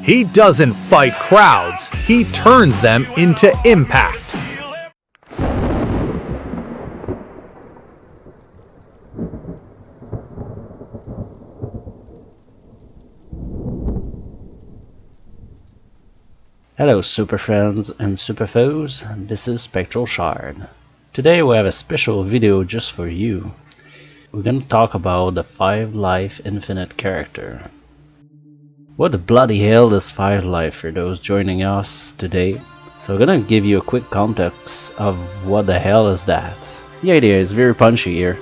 He doesn't fight crowds, he turns them into impact. Hello super friends and super foes, this is Spectral Shard. Today we have a special video just for you. We're gonna talk about the 5 life infinite character. What the bloody hell is 5 life for those joining us today? So we're gonna give you a quick context of what the hell is that. The idea is very punchy here.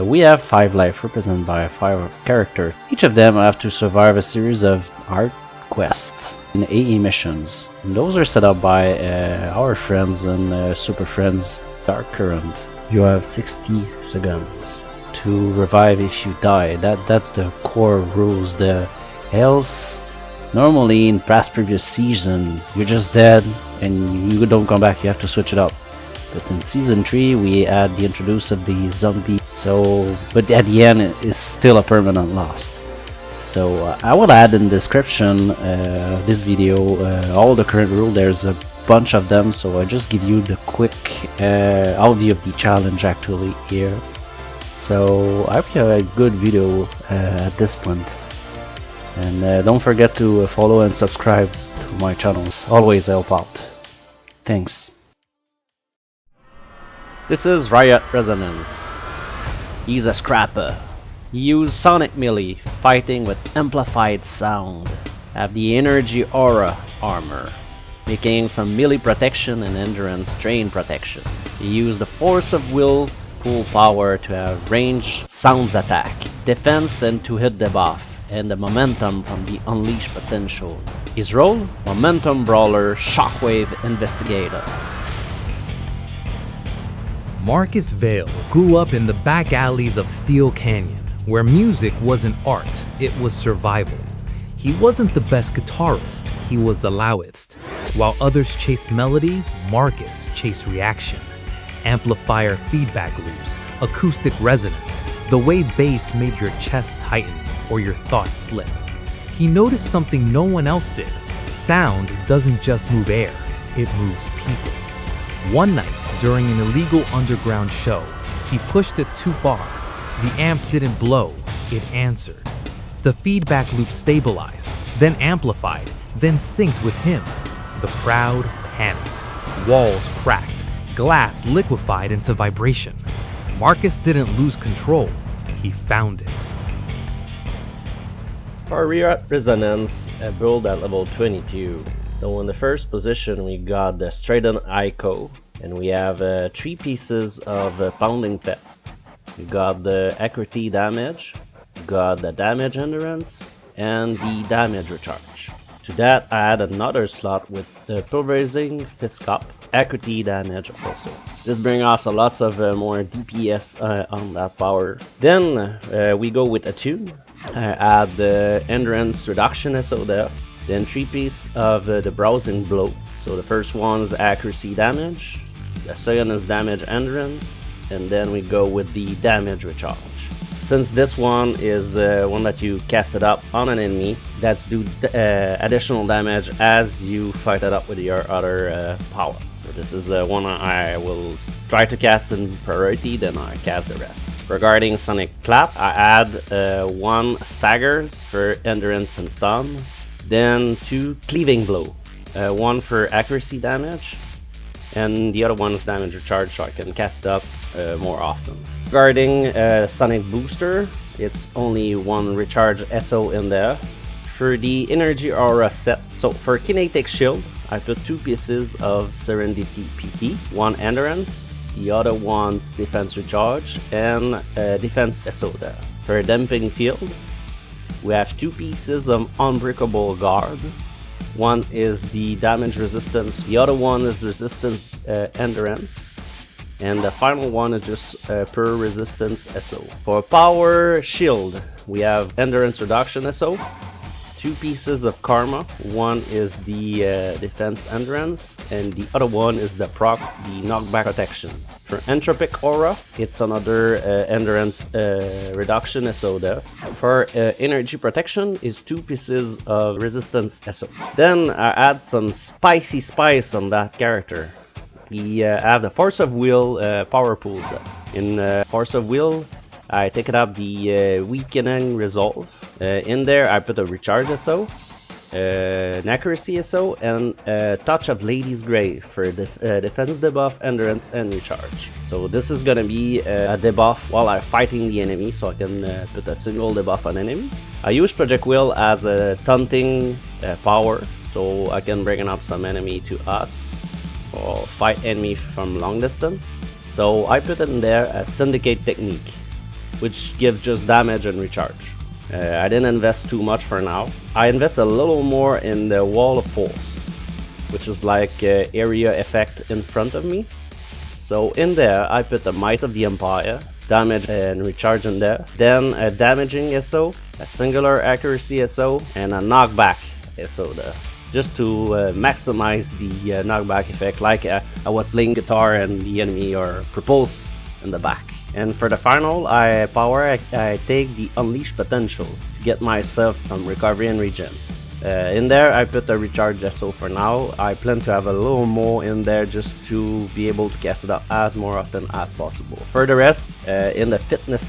We have 5 life represented by a 5 character. Each of them have to survive a series of hard quests in AE missions. And those are set up by our friends and super friends Dark Current. You have 60 seconds to revive if you die. That's the core rules. Else, normally in past previous season, you're just dead and you don't come back. You have to switch it up. But in season 3, we add the introduce of the zombie. So, but at the end, it is still a permanent loss. So I will add in the description this video all the current rules. There's a bunch of them, so I just give you the quick audio of the challenge actually here. So I hope you have a good video at this point, and don't forget to follow and subscribe to my channels. Always help out. Thanks. This is Riot Resonance. He's a scrapper. He used sonic melee, fighting with amplified sound. Have the energy aura armor, making some melee protection and endurance drain protection. He used the force of will, full power to have range sounds attack, defense and to hit debuff, and the momentum from the unleashed potential. His role? Momentum brawler, shockwave investigator. Marcus Vale grew up in the back alleys of Steel Canyon, where music wasn't art, it was survival. He wasn't the best guitarist, he was the loudest. While others chased melody, Marcus chased reaction. Amplifier feedback loops, acoustic resonance, the way bass made your chest tighten or your thoughts slip. He noticed something no one else did. Sound doesn't just move air, it moves people. One night, during an illegal underground show, he pushed it too far. The amp didn't blow, it answered. The feedback loop stabilized, then amplified, then synced with him. The crowd panicked. Walls cracked, glass liquefied into vibration. Marcus didn't lose control, he found it. For Riot Resonance, build at level 22. So in the first position we got the Straighten Ico, and we have 3 pieces of Pounding Fest. We got the accuracy damage, we got the damage endurance, and the damage recharge. To that I add another slot with the Pulverizing Fist Cup, accuracy damage also. This brings us a lots of more DPS on that power. Then we go with a tune. Add the endurance reduction SO there. Then 3 pieces of the browsing blow. So the first one is accuracy damage, the second is damage endurance, and then we go with the damage recharge. Since this one is one that you cast it up on an enemy, that's do additional damage as you fight it up with your other power. So this is one I will try to cast in priority, then I cast the rest. Regarding Sonic Clap, I add 1 staggers for endurance and stun, then 2 cleaving blow, 1 for accuracy damage, and the other one is damage recharge, so I can cast it up more often. Regarding Sonic Booster, it's only 1 recharge SO in there. For the energy aura set, so for kinetic shield, I put 2 pieces of Serendipity PT, 1 endurance, the other one's defense recharge, and defense SO there. For damping field, we have 2 pieces of Unbreakable Guard. One is the damage resistance, the other one is resistance endurance, and the final one is just per resistance SO. For power shield, we have endurance reduction SO, 2 pieces of karma. One is the defense endurance, and the other one is the knockback protection. For entropic aura, it's another endurance reduction SO there. For energy protection, is 2 pieces of resistance SO. Then I add some spicy spice on that character. We have the Force of Will power pool set. In Force of Will, I take it up the Weakening Resolve. In there, I put a Recharge SO, an Accuracy SO, and a Touch of Lady's Grave for defense debuff, endurance, and recharge. So this is gonna be a debuff while I'm fighting the enemy, so I can put a single debuff on enemy. I use Project Will as a taunting power, so I can bring up some enemy to us, or fight enemy from long distance. So I put in there a Syndicate Technique, which gives just damage and recharge. I didn't invest too much for now. I invest a little more in the Wall of Force, which is like area effect in front of me. So in there, I put the Might of the Empire, damage and recharge in there. Then a damaging SO, a singular accuracy SO, and a knockback SO there. Just to maximize the knockback effect, like I was playing guitar and the enemy are propulsed in the back. And for the final I take the Unleash Potential to get myself some recovery and regens. In there I put a recharge SO for now. I plan to have a little more in there just to be able to cast it out as more often as possible. For the rest, in the fitness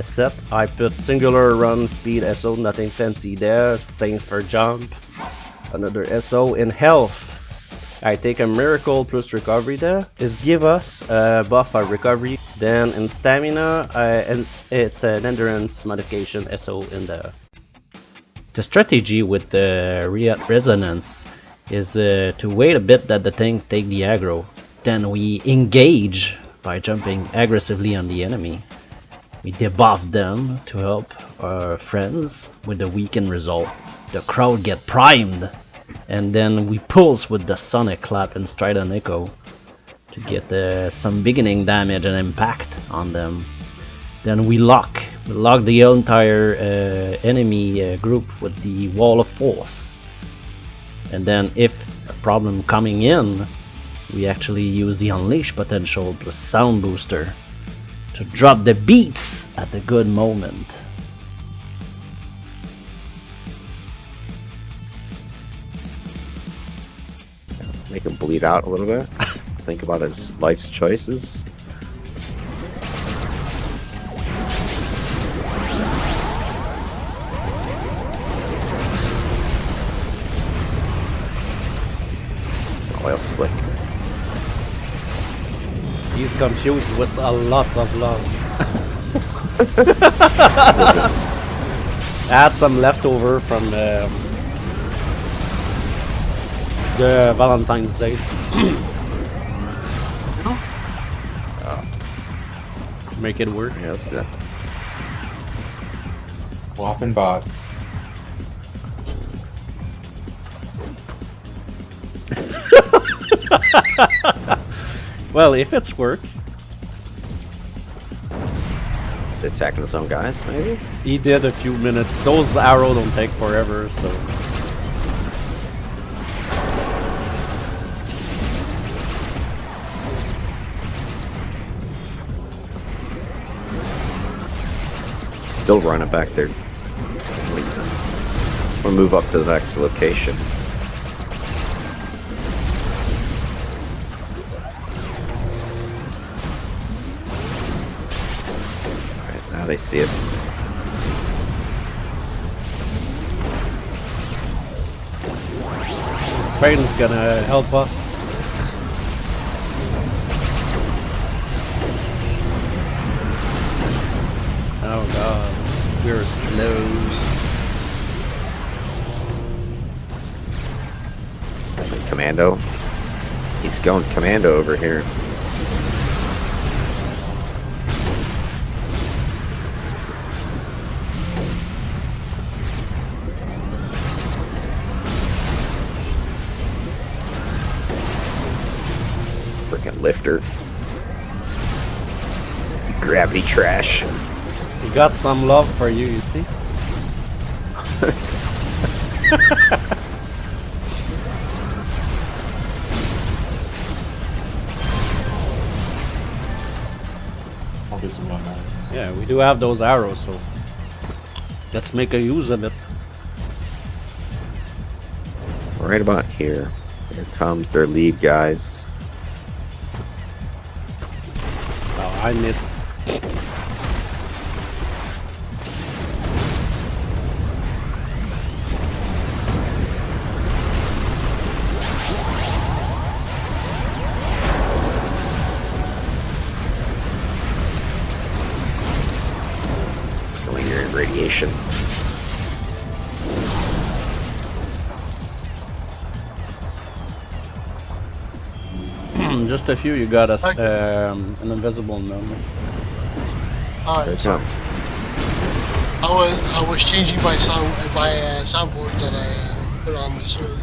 set, I put singular run speed SO, nothing fancy there, same for jump. Another SO. In health, I take a miracle plus recovery there. It's give us a buff of recovery. Then in stamina, it's an endurance modification SO in there. The strategy with the Riot Resonance is to wait a bit that the tank take the aggro. Then we engage by jumping aggressively on the enemy. We debuff them to help our friends with the weaken result. The crowd get primed, and then we pulse with the Sonic Clap and Strident Echo to get some beginning damage and impact on them. Then we lock the entire enemy group with the Wall of Force. And then if a problem coming in, we actually use the Unleash Potential plus Sound Booster to drop the beats at the good moment. Make him bleed out a little bit. Think about his life's choices. Oil slick. He's confused with a lot of love. Add some leftover from the Valentine's Day. Make it work. Yeah, that's good. Swapping bots. Well, if it's work. Is he attacking his own guys, maybe? He did a few minutes. Those arrows don't take forever, so. Still running back there. We'll move up to the next location. Alright, now they see us. Spartan's gonna help us. Oh god, we're slow. Commando. He's going commando over here. Freaking lifter. Gravity trash. We got some love for you, you see? I'll get some long arrows. Yeah, we do have those arrows, so let's make a use of it. Right about here. Here comes their lead, guys. Oh, I miss. Showing your radiation. Just a few. You got us an invisible number. There Alright, it so comes. I was changing my soundboard that I put on the server.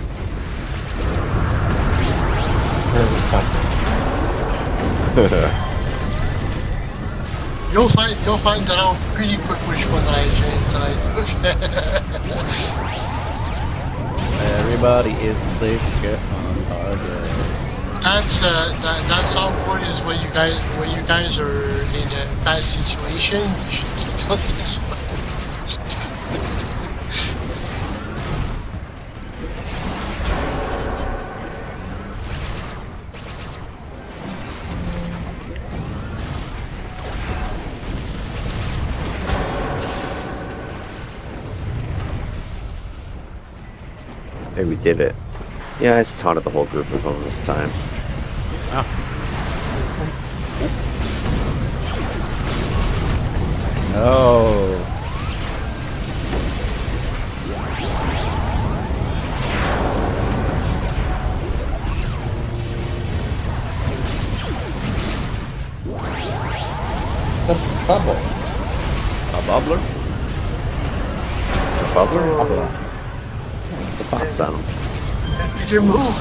Very receptive. You'll find that out pretty quick which one that I took. Everybody is safe. Get on target. That soundboard is when you guys are in a bad situation. You should click on this one. Hey, we did it. Yeah, I just taunted the whole group of them this time. Oh. It's a bubble. A bubbler? The bubbler? Bubble. The thought sound. Did you move?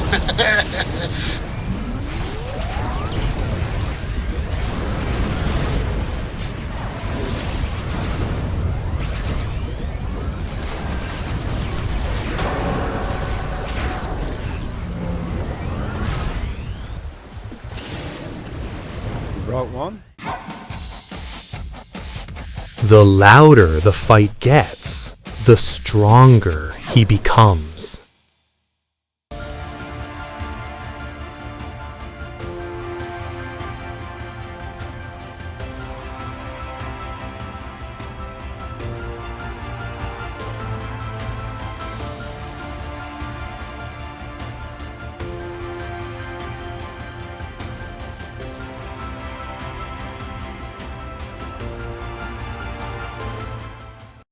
Brought one? The louder the fight gets, the stronger he becomes.